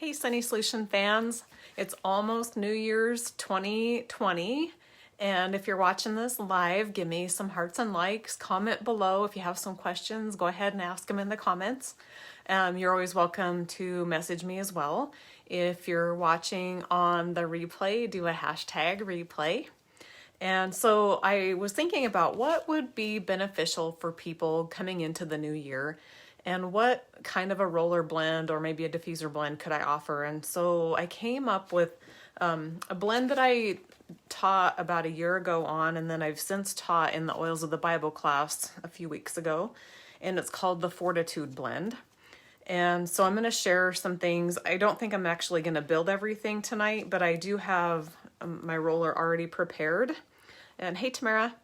Hey Sunny Solution fans, it's almost New Year's 2020, and if you're watching this live, give me some hearts and likes, comment below. If you have some questions, go ahead and ask them in the comments. You're always welcome to message me as well. If you're watching on the replay, do a hashtag replay. And so I was thinking about what would be beneficial for people coming into the new year and what kind of a roller blend or maybe a diffuser blend could I offer. And so I came up with a blend that I taught about a year ago on, and then I've since taught in the Oils of the Bible class a few weeks ago, and it's called the Fortitude blend. And so I'm going to share some things. I don't think I'm actually going to build everything tonight, but I do have my roller already prepared. And hey, Tamara.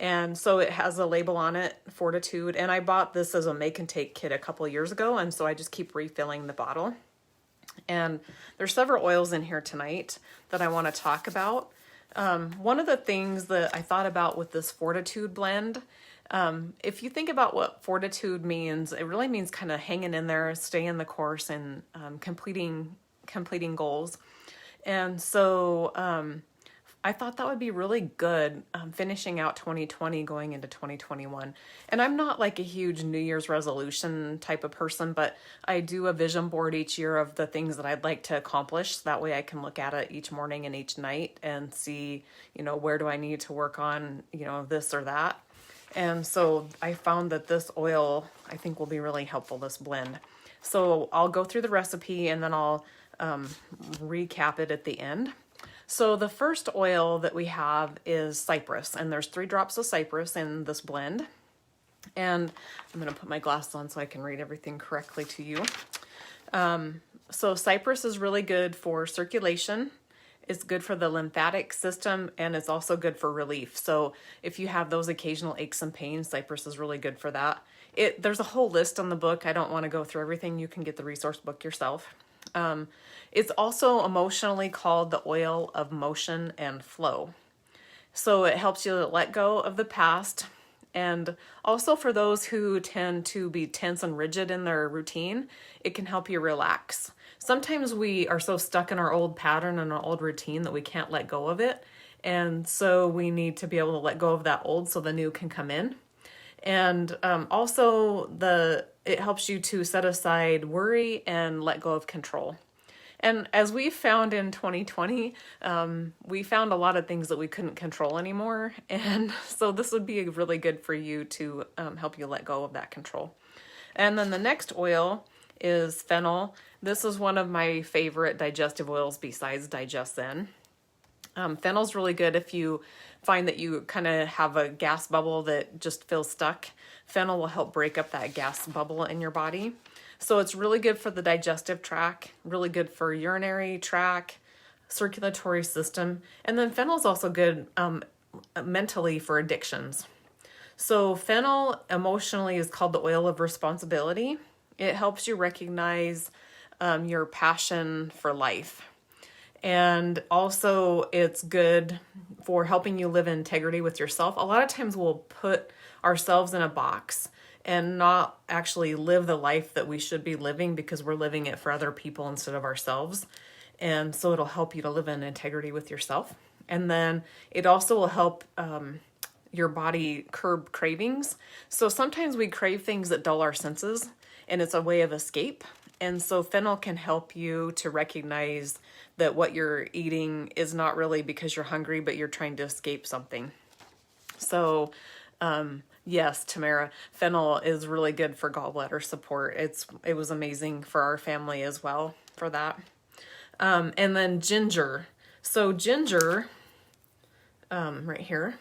And so it has a label on it, Fortitude. And I bought this as a make and take kit a couple of years ago. And so I just keep refilling the bottle. And there's several oils in here tonight that I want to talk about. One of the things that I thought about with this Fortitude blend, if you think about what Fortitude means, it really means kind of hanging in there, staying the course, and completing goals. And so I thought that would be really good finishing out 2020 going into 2021. And I'm not like a huge New Year's resolution type of person, but I do a vision board each year of the things that I'd like to accomplish. That way I can look at it each morning and each night and see, where do I need to work on, this or that. And so I found that this oil, I think, will be really helpful, this blend. So I'll go through the recipe and then I'll recap it at the end. So the first oil that we have is cypress, and there's 3 drops of cypress in this blend. And I'm going to put my glasses on so I can read everything correctly to you. So cypress is really good for circulation. It's good for the lymphatic system, and it's also good for relief. So if you have those occasional aches and pains, cypress is really good for that. There's a whole list on the book. I don't want to go through everything. You can get the resource book yourself. It's also emotionally called the oil of motion and flow. So it helps you let go of the past. And also for those who tend to be tense and rigid in their routine, it can help you relax. Sometimes we are so stuck in our old pattern and our old routine that we can't let go of it. And so we need to be able to let go of that old so the new can come in. And also it helps you to set aside worry and let go of control. And as we found in 2020, we found a lot of things that we couldn't control anymore. And so this would be really good for you to help you let go of that control. And then the next oil is fennel. This is one of my favorite digestive oils besides Digest-Zen. Fennel's really good if you find that you kind of have a gas bubble that just feels stuck. Fennel will help break up that gas bubble in your body. So it's really good for the digestive tract, really good for urinary tract, circulatory system. And then fennel is also good mentally for addictions. So fennel emotionally is called the oil of responsibility. It helps you recognize your passion for life. And also it's good for helping you live in integrity with yourself. A lot of times we'll put ourselves in a box and not actually live the life that we should be living because we're living it for other people instead of ourselves. And so it'll help you to live in integrity with yourself. And then it also will help your body curb cravings. So sometimes we crave things that dull our senses, and it's a way of escape. And so fennel can help you to recognize that what you're eating is not really because you're hungry, but you're trying to escape something. So yes, Tamara, fennel is really good for gallbladder support. It was amazing for our family as well for that. And then ginger. So ginger, right here,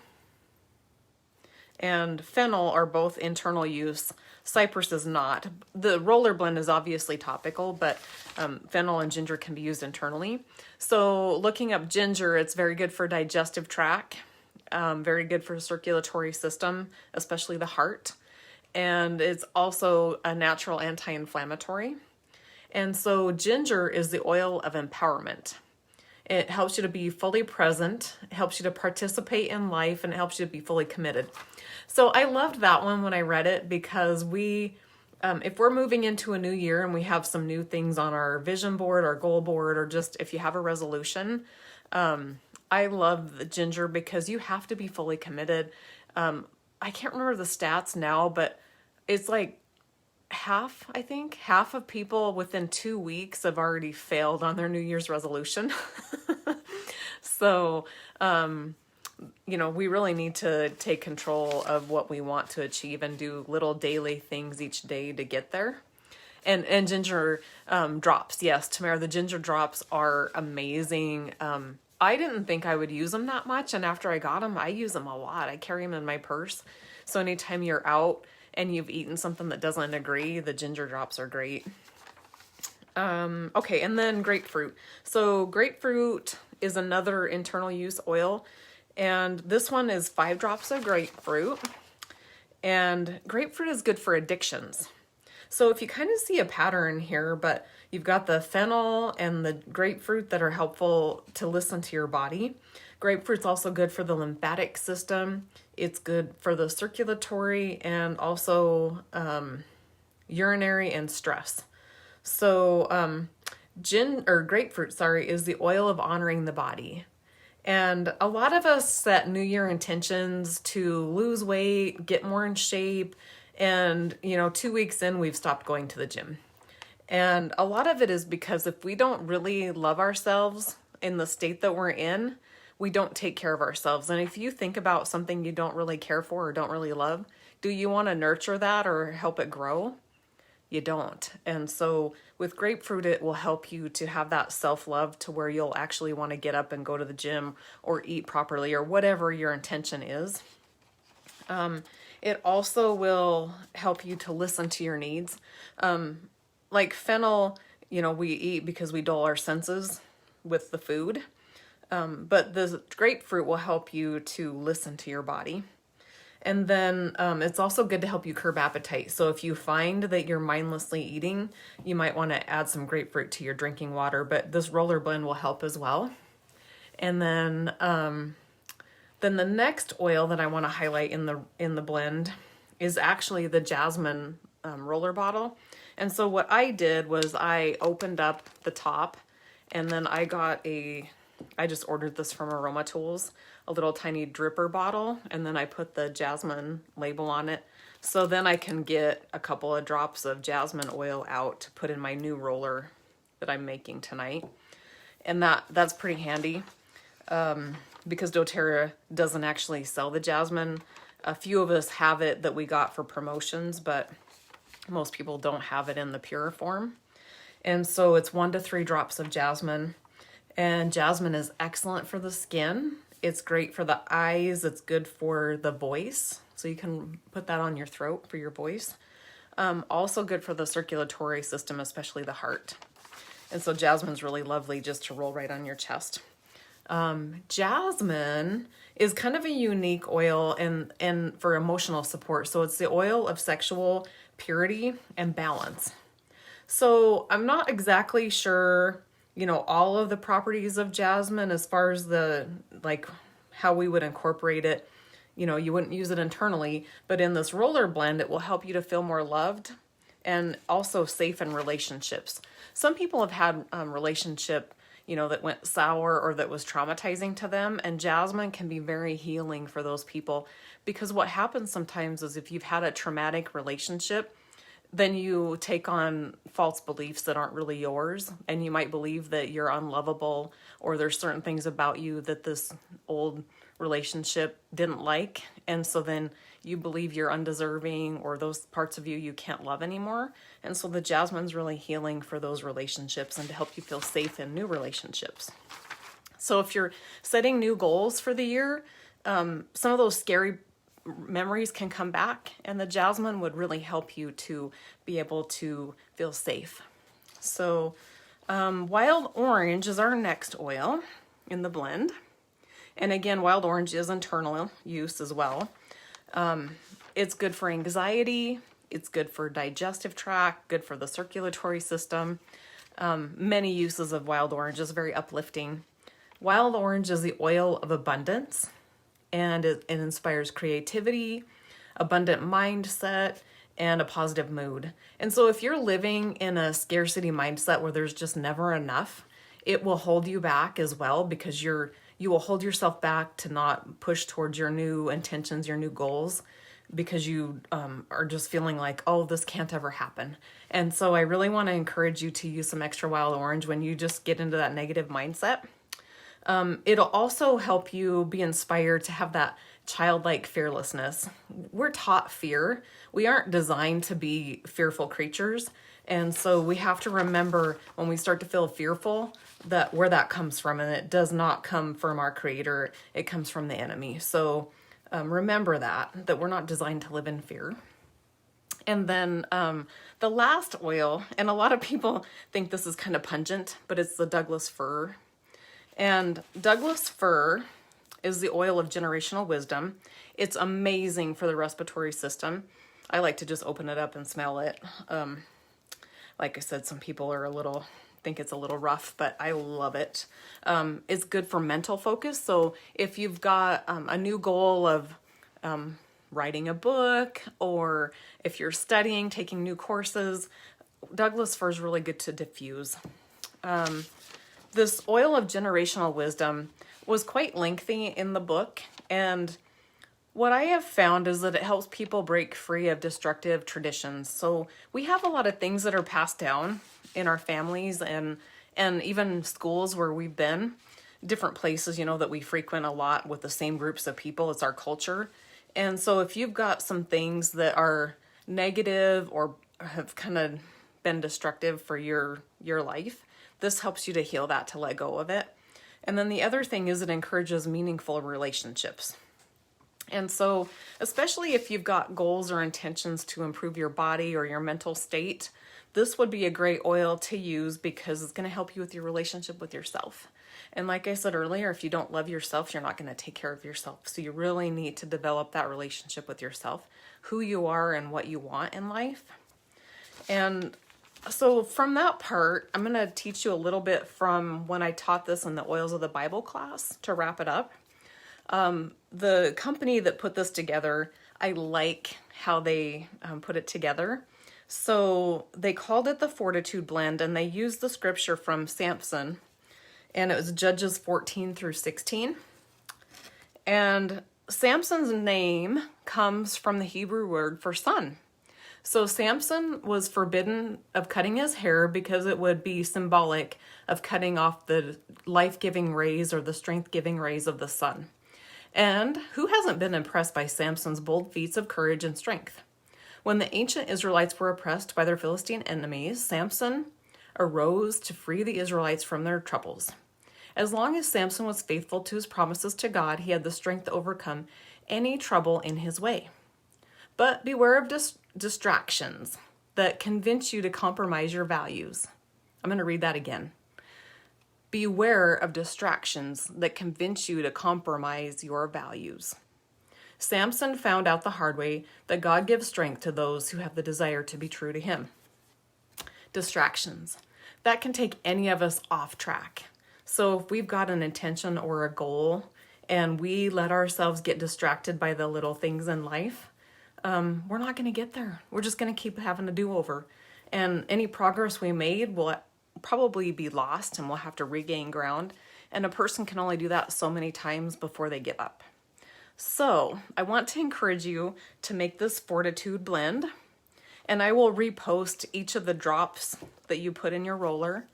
and fennel are both internal use. Cypress is not. The roller blend is obviously topical, but fennel and ginger can be used internally. So looking up ginger, it's very good for digestive tract, very good for circulatory system, especially the heart. And it's also a natural anti-inflammatory. And so ginger is the oil of empowerment. It helps you to be fully present, it helps you to participate in life, and it helps you to be fully committed. So I loved that one when I read it because we if we're moving into a new year and we have some new things on our vision board, our goal board, or just if you have a resolution, I love the ginger because you have to be fully committed. I can't remember the stats now, but it's like half, I think, half of people within 2 weeks have already failed on their New Year's resolution. So, we really need to take control of what we want to achieve and do little daily things each day to get there. And ginger drops, yes, Tamara, the ginger drops are amazing. I didn't think I would use them that much, and after I got them, I use them a lot. I carry them in my purse, so anytime you're out and you've eaten something that doesn't agree, the ginger drops are great. Okay, and then grapefruit. So grapefruit is another internal use oil, and this one is 5 drops of grapefruit, and grapefruit is good for addictions. So if you kind of see a pattern here, but you've got the fennel and the grapefruit that are helpful to listen to your body. Grapefruit's also good for the lymphatic system. It's good for the circulatory and also urinary and stress. So grapefruit, is the oil of honoring the body. And a lot of us set New Year intentions to lose weight, get more in shape, and 2 weeks in, we've stopped going to the gym. And a lot of it is because if we don't really love ourselves in the state that we're in, we don't take care of ourselves. And if you think about something you don't really care for or don't really love, do you want to nurture that or help it grow? You don't. And so with grapefruit, it will help you to have that self-love to where you'll actually want to get up and go to the gym or eat properly or whatever your intention is. It also will help you to listen to your needs. Like fennel, we eat because we dull our senses with the food. But the grapefruit will help you to listen to your body. And then it's also good to help you curb appetite. So if you find that you're mindlessly eating, you might want to add some grapefruit to your drinking water, but this roller blend will help as well. And then the next oil that I want to highlight in the blend is actually the jasmine roller bottle. And so what I did was I opened up the top, and then I just ordered this from Aroma Tools, a little tiny dripper bottle, and then I put the jasmine label on it. So then I can get a couple of drops of jasmine oil out to put in my new roller that I'm making tonight. And that's pretty handy because doTERRA doesn't actually sell the jasmine. A few of us have it that we got for promotions, but most people don't have it in the pure form. And so it's 1 to 3 drops of jasmine. And jasmine is excellent for the skin. It's great for the eyes. It's good for the voice. So you can put that on your throat for your voice. Also good for the circulatory system, especially the heart. And so jasmine's really lovely just to roll right on your chest. Jasmine is kind of a unique oil and for emotional support. So it's the oil of sexual purity and balance. So I'm not exactly sure, all of the properties of jasmine as far as how we would incorporate it. You wouldn't use it internally, but in this roller blend, it will help you to feel more loved and also safe in relationships. Some people have had relationship that went sour or that was traumatizing to them. And jasmine can be very healing for those people, because what happens sometimes is if you've had a traumatic relationship, then you take on false beliefs that aren't really yours. And you might believe that you're unlovable, or there's certain things about you that this old relationship didn't like. And so then you believe you're undeserving, or those parts of you can't love anymore. And so the jasmine's really healing for those relationships and to help you feel safe in new relationships. So if you're setting new goals for the year, some of those scary memories can come back, and the jasmine would really help you to be able to feel safe. So wild orange is our next oil in the blend. And again, wild orange is internal use as well. It's good for anxiety. It's good for digestive tract, good for the circulatory system. Many uses of wild orange is very uplifting. Wild orange is the oil of abundance, and it inspires creativity, abundant mindset, and a positive mood. And so if you're living in a scarcity mindset where there's just never enough, it will hold you back as well, because you will hold yourself back to not push towards your new intentions, your new goals, because you are just feeling like, oh, this can't ever happen. And so I really want to encourage you to use some extra wild orange when you just get into that negative mindset. It'll also help you be inspired to have that childlike fearlessness. We're taught fear. We aren't designed to be fearful creatures. And so we have to remember when we start to feel fearful that where that comes from, and it does not come from our creator. It comes from the enemy. So remember that we're not designed to live in fear. And then the last oil, and a lot of people think this is kind of pungent, but it's the Douglas fir. And Douglas fir is the oil of generational wisdom. It's amazing for the respiratory system. I like to just open it up and smell it. Like I said, some people think it's a little rough, but I love it. It's good for mental focus. So if you've got a new goal of writing a book, or if you're studying, taking new courses, Douglas fir is really good to diffuse. This oil of generational wisdom was quite lengthy in the book, and what I have found is that it helps people break free of destructive traditions. So we have a lot of things that are passed down in our families and even schools where we've been, different places, that we frequent a lot with the same groups of people. It's our culture. And so if you've got some things that are negative or have kind of been destructive for your life, this helps you to heal that, to let go of it. And then the other thing is it encourages meaningful relationships. And so, especially if you've got goals or intentions to improve your body or your mental state, this would be a great oil to use because it's going to help you with your relationship with yourself. And like I said earlier, if you don't love yourself, you're not going to take care of yourself. So you really need to develop that relationship with yourself, who you are and what you want in life. And so from that part, I'm going to teach you a little bit from when I taught this in the Oils of the Bible class to wrap it up. The company that put this together, I like how they put it together. So they called it the Fortitude blend, and they used the scripture from Samson, and it was Judges 14 through 16. And Samson's name comes from the Hebrew word for son. So Samson was forbidden of cutting his hair because it would be symbolic of cutting off the life-giving rays or the strength-giving rays of the sun. And who hasn't been impressed by Samson's bold feats of courage and strength? When the ancient Israelites were oppressed by their Philistine enemies, Samson arose to free the Israelites from their troubles. As long as Samson was faithful to his promises to God, he had the strength to overcome any trouble in his way. But beware of distractions that convince you to compromise your values. I'm going to read that again. Beware of distractions that convince you to compromise your values. Samson found out the hard way that God gives strength to those who have the desire to be true to him. Distractions. That can take any of us off track. So if we've got an intention or a goal and we let ourselves get distracted by the little things in life, we're not going to get there. We're just going to keep having a do-over. And any progress we made will probably be lost, and we'll have to regain ground. And a person can only do that so many times before they give up. So I want to encourage you to make this Fortitude blend, and I will repost each of the drops that you put in your roller.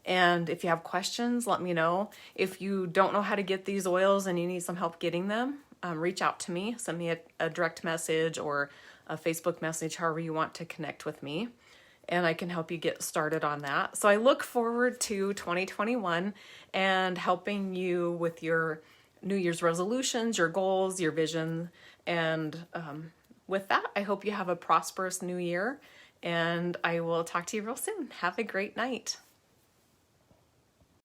And if you have questions, let me know. If you don't know how to get these oils and you need some help getting them, reach out to me. Send me a direct message or a Facebook message, however you want to connect with me, and I can help you get started on that. So I look forward to 2021 and helping you with your New Year's resolutions, your goals, your vision. And with that, I hope you have a prosperous new year, and I will talk to you real soon. Have a great night.